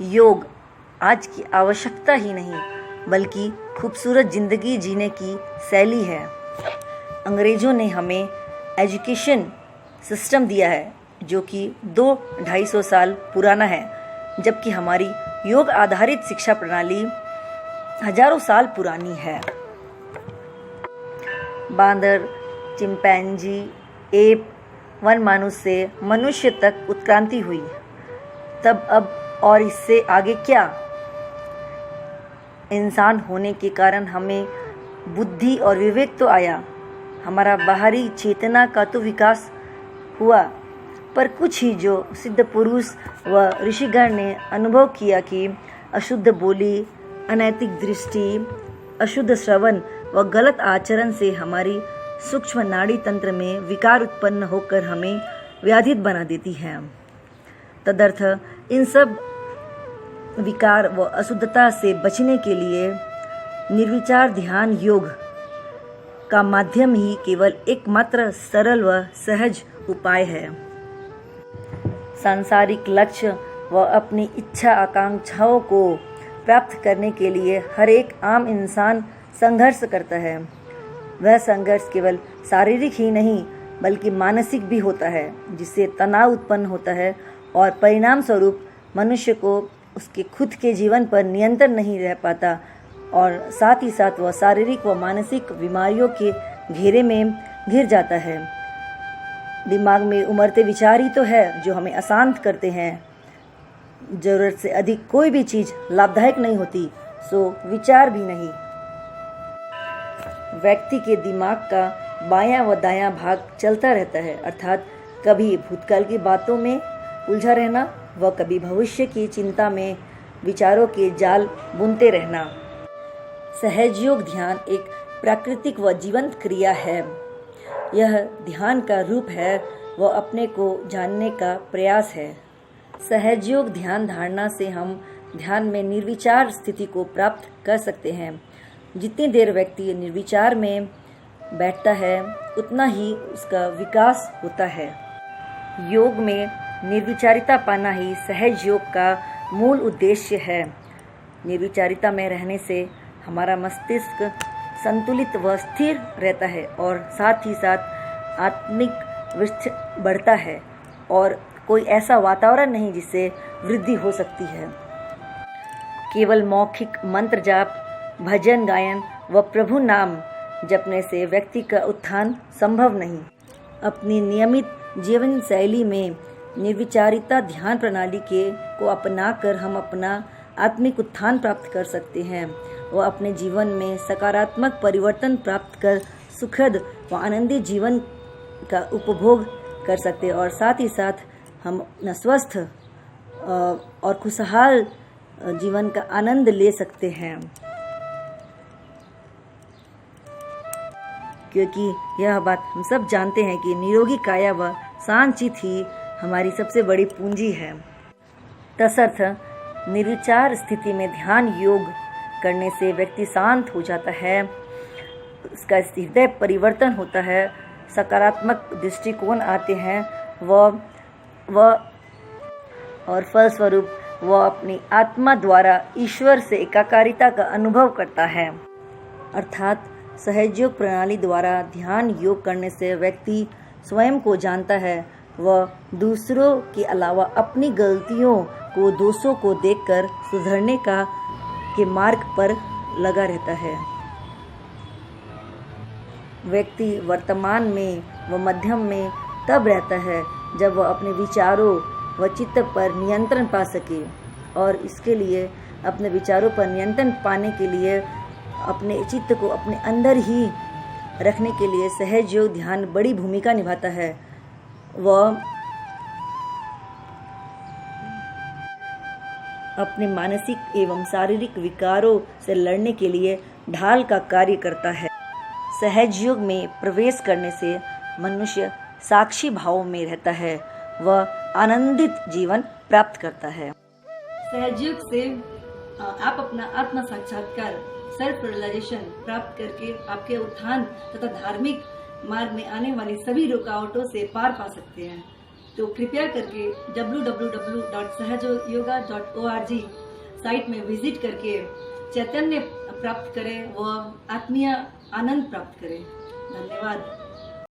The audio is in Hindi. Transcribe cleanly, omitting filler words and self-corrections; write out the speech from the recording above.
योग आज की आवश्यकता ही नहीं बल्कि खूबसूरत जिंदगी जीने की शैली है। अंग्रेजों ने हमें एजुकेशन सिस्टम दिया है जो कि 200-250 साल पुराना है, जबकि हमारी योग आधारित शिक्षा प्रणाली हजारों साल पुरानी है। बांदर, चिंपैंजी, एप, वन मानुष से मनुष्य तक उत्क्रांति हुई, तब अब और इससे आगे क्या? इंसान होने के कारण हमें बुद्धि और विवेक तो आया, हमारा बाहरी चेतना का तो विकास हुआ, पर कुछ ही जो सिद्ध पुरुष व ऋषिगण ने अनुभव किया कि अशुद्ध बोली, अनैतिक दृष्टि, अशुद्ध श्रवण व गलत आचरण से हमारी सूक्ष्म नाड़ी तंत्र में विकार उत्पन्न होकर हमें व्याधित बना देती है। तदर्थ इन सब विकार व अशुद्धता से बचने के लिए निर्विचार ध्यान योग का माध्यम ही केवल एकमात्र सरल व सहज उपाय है। सांसारिक लक्ष्य व अपनी इच्छा आकांक्षाओं को प्राप्त करने के लिए हर एक आम इंसान संघर्ष करता है। वह संघर्ष केवल शारीरिक ही नहीं बल्कि मानसिक भी होता है, जिससे तनाव उत्पन्न होता है और परिणाम स्वरूप मनुष्य को उसके खुद के जीवन पर नियंत्रण नहीं रह पाता और साथ ही साथ वह शारीरिक व मानसिक बीमारियों के घेरे में घिर जाता है। दिमाग में उमड़ते विचार ही तो है जो हमें अशांत करते हैं। जरूरत से अधिक कोई भी चीज लाभदायक नहीं होती, सो विचार भी नहीं। व्यक्ति के दिमाग का बायां व दायां भाग चलता रहता है, अर्थात कभी भूतकाल की बातों में उलझा रहना व कभी भविष्य की चिंता में विचारों के जाल बुनते रहना। सहज योग ध्यान एक प्राकृतिक व जीवंत क्रिया है। यह ध्यान का रूप है व अपने को जानने का प्रयास है। सहज योग ध्यान धारणा से हम ध्यान में निर्विचार स्थिति को प्राप्त कर सकते हैं। जितनी देर व्यक्ति निर्विचार में बैठता है उतना ही उसका विकास होता है। योग में निर्विचारिता पाना ही सहज योग का मूल उद्देश्य है। निर्विचारिता में रहने से हमारा मस्तिष्क संतुलित व स्थिर रहता है और साथ ही साथ आत्मिक विस्तार बढ़ता है और कोई ऐसा वातावरण नहीं जिससे वृद्धि हो सकती है। केवल मौखिक मंत्र जाप, भजन गायन व प्रभु नाम जपने से व्यक्ति का उत्थान संभव नहीं। अपनी नियमित जीवन शैली में निर्विचारिता ध्यान प्रणाली को अपनाकर हम अपना आत्मिक उत्थान प्राप्त कर सकते हैं व अपने जीवन में सकारात्मक परिवर्तन प्राप्त कर सुखद व आनंदित जीवन का उपभोग कर सकते हैं और साथ ही साथ हम अपना स्वस्थ और खुशहाल जीवन का आनंद ले सकते हैं, क्योंकि यह बात हम सब जानते हैं कि निरोगी काया व शांत चित्त ही हमारी सबसे बड़ी पूंजी है। तसर्थ निर्विचार स्थिति में ध्यान योग करने से व्यक्ति शांत हो जाता है, उसका हृदय परिवर्तन होता है, सकारात्मक दृष्टिकोण आते हैं और फलस्वरूप वह अपनी आत्मा द्वारा ईश्वर से एकाकारिता का अनुभव करता है। अर्थात सहयोग प्रणाली द्वारा ध्यान योग करने से व्यक्ति स्वयं को जानता है व दूसरों के अलावा अपनी गलतियों को, दोषों को देखकर सुधरने के मार्ग पर लगा रहता है। व्यक्ति वर्तमान में व मध्यम में तब रहता है जब वह अपने विचारों व चित्त पर नियंत्रण पा सके, और इसके लिए अपने विचारों पर नियंत्रण पाने के लिए अपने चित्त को अपने अंदर ही रखने के लिए सहज योग ध्यान बड़ी भूमिका निभाता है। वह अपने मानसिक एवं शारीरिक विकारों से लड़ने के लिए ढाल का कार्य करता है। सहज योग में प्रवेश करने से मनुष्य साक्षी भाव में रहता है व आनंदित जीवन प्राप्त करता है। सहज योग से आप अपना आत्म साक्षात्कार, सेल्फ रियलाइजेशन प्राप्त करके आपके उत्थान तथा धार्मिक मार्ग में आने वाली सभी रुकावटों से पार पा सकते हैं। तो कृपया करके www.सहजयोगा.org साइट में विजिट करके चैतन्य प्राप्त करें व आत्मीय आनंद प्राप्त करें। धन्यवाद।